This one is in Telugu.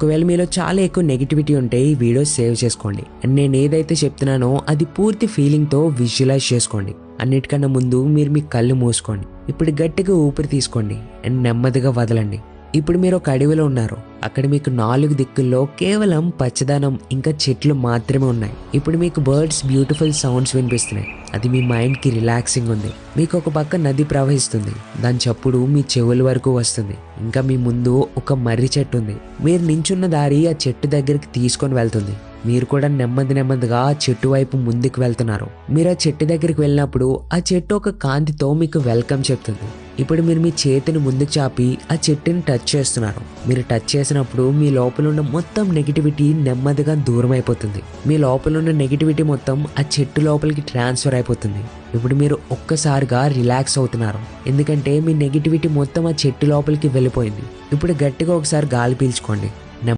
ఒకవేళ మీలో చాలా ఎక్కువ నెగిటివిటీ ఉంటే ఈ వీడియో సేవ్ చేసుకోండి. అండ్ నేను ఏదైతే చెప్తున్నానో అది పూర్తి ఫీలింగ్తో విజువలైజ్ చేసుకోండి. అన్నిటికన్నా ముందు మీరు మీ కళ్ళు మూసుకోండి. ఇప్పుడు గట్టిగా ఊపిరి తీసుకోండి అండ్ నెమ్మదిగా వదలండి. ఇప్పుడు మీరు ఒక అడవిలో ఉన్నారు. అక్కడ మీకు 4 దిక్కుల్లో కేవలం పచ్చదనం ఇంకా చెట్లు మాత్రమే ఉన్నాయి. ఇప్పుడు మీకు బర్డ్స్ బ్యూటిఫుల్ సౌండ్స్ వినిపిస్తున్నాయి. అది మీ మైండ్కి రిలాక్సింగ్ ఉంది. మీకు ఒక పక్క నది ప్రవహిస్తుంది. దాని చప్పుడు మీ చెవుల వరకు వస్తుంది. ఇంకా మీ ముందు ఒక మర్రి చెట్టు ఉంది. మీరు నించున్న దారి ఆ చెట్టు దగ్గరికి తీసుకొని వెళ్తుంది. మీరు కూడా నెమ్మదిగా ఆ చెట్టు వైపు ముందుకు వెళ్తున్నారు. మీరు ఆ చెట్టు దగ్గరికి వెళ్ళినప్పుడు ఆ చెట్టు ఒక కాంతితో మీకు వెల్కమ్ చెప్తుంది. ఇప్పుడు మీరు మీ చేతిని ముందుకు చాపి ఆ చెట్టుని టచ్ చేస్తున్నారు. మీరు టచ్ చేసినప్పుడు మీ లోపల ఉన్న మొత్తం నెగిటివిటీ నెమ్మదిగా దూరం అయిపోతుంది. మీ లోపల ఉన్న నెగిటివిటీ మొత్తం ఆ చెట్టు లోపలికి ట్రాన్స్ఫర్ అయిపోతుంది. ఇప్పుడు మీరు ఒక్కసారిగా రిలాక్స్ అవుతున్నారు. ఎందుకంటే మీ నెగిటివిటీ మొత్తం ఆ చెట్టు లోపలికి వెళ్ళిపోయింది. ఇప్పుడు గట్టిగా ఒకసారి గాలి పీల్చుకోండి.